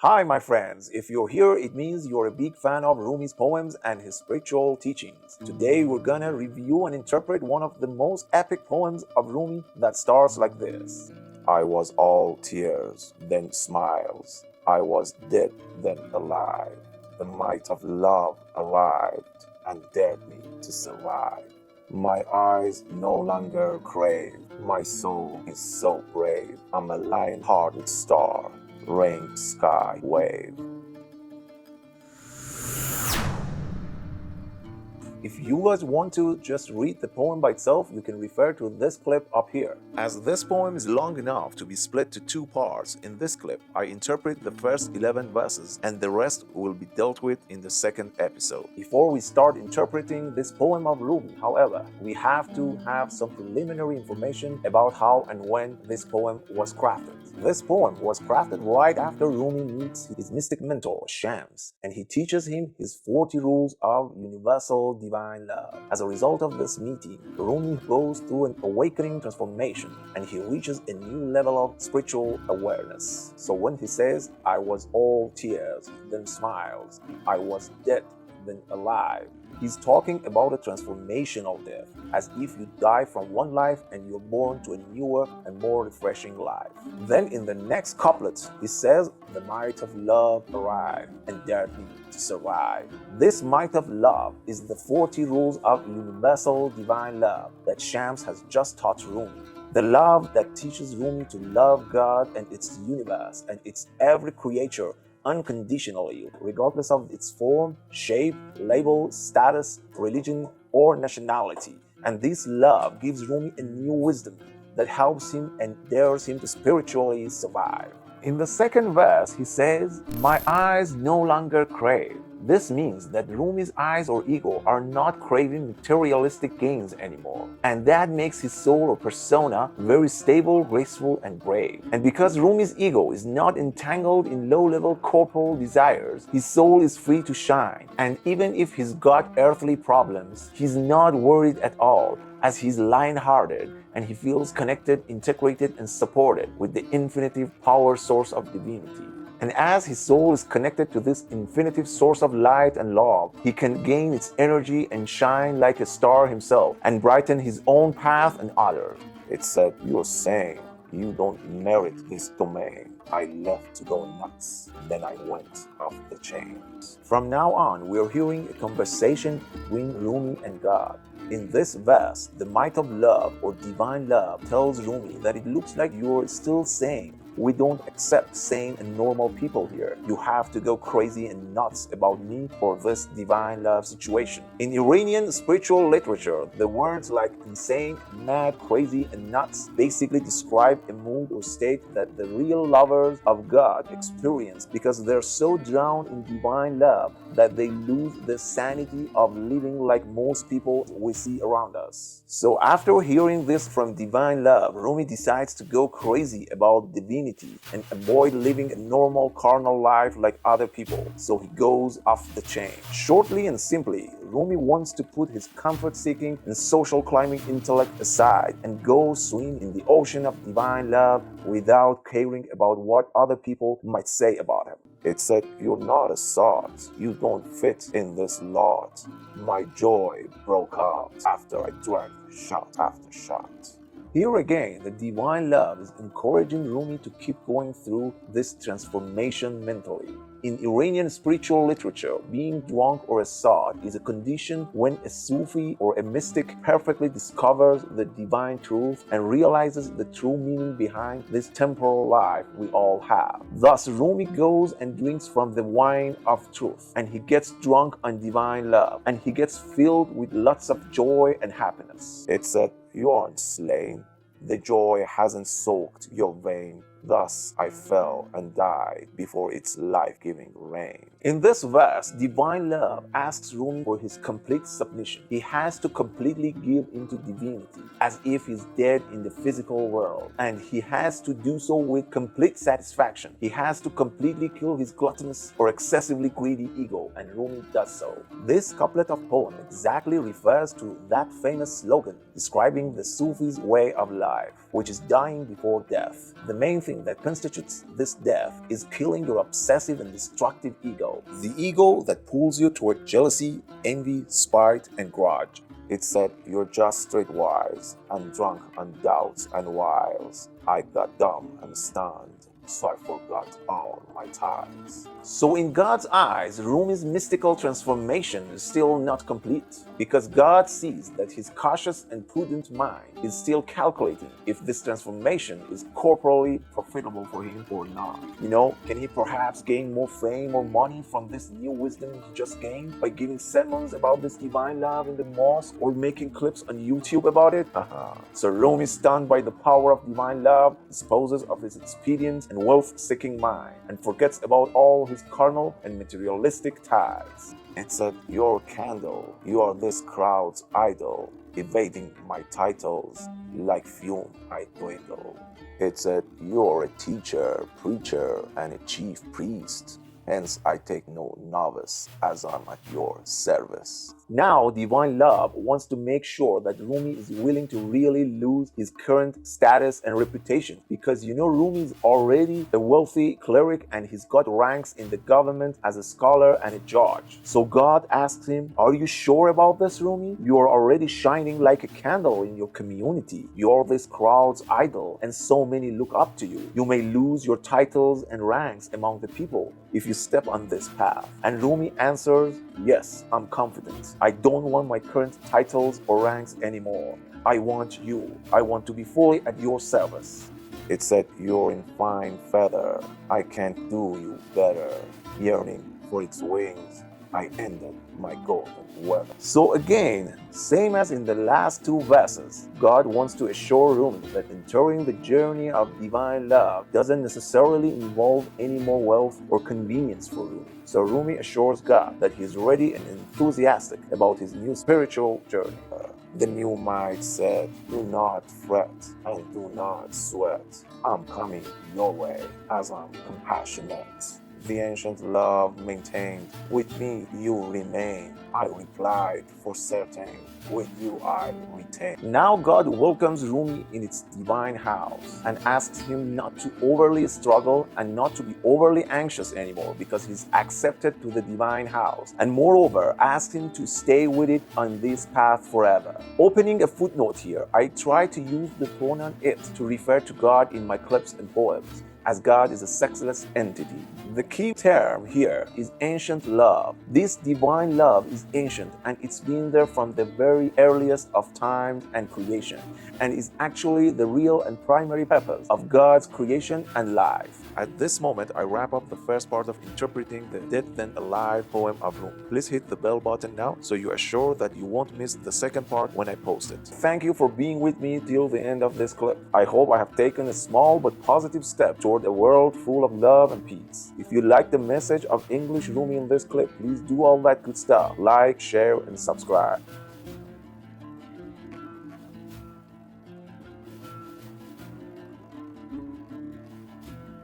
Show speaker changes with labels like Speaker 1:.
Speaker 1: Hi, my friends. If you're here, it means you're a big fan of Rumi's poems and his spiritual teachings. Today, we're gonna review and interpret one of the most epic poems of Rumi that starts like this. I was all tears, then smiles. I was dead, then alive. The might of love arrived and dared me to survive. My eyes no longer crave. My soul is so brave. I'm a lion-hearted star. Rain, sky, wave. If you guys want to just read the poem by itself, you can refer to this clip up here. As this poem is long enough to be split to two parts, in this clip, I interpret the first 11 verses and the rest will be dealt with in the second episode. Before we start interpreting this poem of Rumi, however, we have to have some preliminary information about how and when this poem was crafted. This poem was crafted right after Rumi meets his mystic mentor, Shams, and he teaches him his 40 rules of universal divine love. As a result of this meeting, Rumi goes through an awakening transformation and he reaches a new level of spiritual awareness. So when he says, I was all tears, then smiles, I was dead, then alive, he's talking about a transformational death, as if you die from one life and you're born to a newer and more refreshing life. Then in the next couplet, he says, the might of love arrived and dared me to survive. This might of love is the 40 rules of universal divine love that Shams has just taught Rumi. The love that teaches Rumi to love God and its universe and its every creature unconditionally, regardless of its form, shape, label, status, religion, or nationality. And this love gives Rumi a new wisdom that helps him and dares him to spiritually survive. In the second verse, he says, my eyes no longer crave. This means that Rumi's eyes or ego are not craving materialistic gains anymore. And that makes his soul or persona very stable, graceful, and brave. And because Rumi's ego is not entangled in low-level corporal desires, his soul is free to shine. And even if he's got earthly problems, he's not worried at all, as he's lion-hearted and he feels connected, integrated, and supported with the infinitive power source of divinity. And as his soul is connected to this infinitive source of light and love, he can gain its energy and shine like a star himself and brighten his own path and others. It's said, you're saying you don't merit this domain. I left to go nuts, then I went off the chains. From now on, we're hearing a conversation between Rumi and God. In this verse, the might of love or divine love tells Rumi that it looks like you're still sane. We don't accept sane and normal people here. You have to go crazy and nuts about me for this divine love situation. In Iranian spiritual literature, the words like insane, mad, crazy, and nuts basically describe a mood or state that the real lovers of God experience because they're so drowned in divine love that they lose the sanity of living like most people we see around us. So after hearing this from divine love, Rumi decides to go crazy about divinity and avoid living a normal carnal life like other people, so he goes off the chain. Shortly and simply, Rumi wants to put his comfort-seeking and social-climbing intellect aside and go swim in the ocean of divine love without caring about what other people might say about him. It said, you're not a sort, you don't fit in this lot. My joy broke out after I drank shot after shot. Here again, the divine love is encouraging Rumi to keep going through this transformation mentally. In Iranian spiritual literature, being drunk or a sot is a condition when a Sufi or a mystic perfectly discovers the divine truth and realizes the true meaning behind this temporal life we all have. Thus, Rumi goes and drinks from the wine of truth, and he gets drunk on divine love, and he gets filled with lots of joy and happiness. It said, you aren't slain. The joy hasn't soaked your vein. Thus I fell and died before its life-giving rain. In this verse, divine love asks Rumi for his complete submission. He has to completely give into divinity, as if he's dead in the physical world. And he has to do so with complete satisfaction. He has to completely kill his gluttonous or excessively greedy ego, and Rumi does so. This couplet of poem exactly refers to that famous slogan describing the Sufi's way of life, which is dying before death. The main thing thing that constitutes this death is killing your obsessive and destructive ego. The ego that pulls you toward jealousy, envy, spite, and grudge. It said, "You're just streetwise and drunk on doubts and wiles. I got dumb and stunned, so I forgot all my ties." So in God's eyes, Rumi's mystical transformation is still not complete, because God sees that his cautious and prudent mind is still calculating if this transformation is corporally profitable for him or not. Can he perhaps gain more fame or money from this new wisdom he just gained by giving sermons about this divine love in the mosque or making clips on YouTube about it? So Rumi, stunned by the power of divine love, disposes of his expedient and wealth-seeking mind and forgets about all his carnal and materialistic ties. It said, "Your candle, you are this crowd's idol, evading my titles, like fume I dwindle." It said, "You're a teacher, preacher, and a chief priest. Hence I take no novice, as I'm at your service." Now, divine love wants to make sure that Rumi is willing to really lose his current status and reputation, because Rumi is already a wealthy cleric and he's got ranks in the government as a scholar and a judge. So God asks him, "Are you sure about this, Rumi? You are already shining like a candle in your community. You're this crowd's idol and so many look up to you. You may lose your titles and ranks among the people if you step on this path." And Rumi answers, "Yes, I'm confident. I don't want my current titles or ranks anymore. I want you. I want to be fully at your service." It said, "You're in fine feather. I can't do you better. Yearning for its wings, I ended my golden weather." So again, same as in the last two verses, God wants to assure Rumi that entering the journey of divine love doesn't necessarily involve any more wealth or convenience for Rumi. So Rumi assures God that he is ready and enthusiastic about his new spiritual journey. The new might said, "Do not fret and do not sweat. I'm coming your way as I'm compassionate." The ancient love maintained, "With me you remain." I replied, "For certain, with you I retain." Now God welcomes Rumi in its divine house and asks him not to overly struggle and not to be overly anxious anymore, because he's accepted to the divine house, and moreover asks him to stay with it on this path forever. Opening a footnote here, I try to use the pronoun "it" to refer to God in my clips and poems, as God is a sexless entity. The key term here is ancient love. This divine love is ancient, and it's been there from the very earliest of time and creation, and is actually the real and primary purpose of God's creation and life. At this moment, I wrap up the first part of interpreting the Dead Then Alive poem of Rumi. Please hit the bell button now so you are sure that you won't miss the second part when I post it. Thank you for being with me till the end of this clip. I hope I have taken a small but positive step toward a world full of love and peace. If you like the message of English Rumi in this clip, please do all that good stuff. Like, share, and subscribe.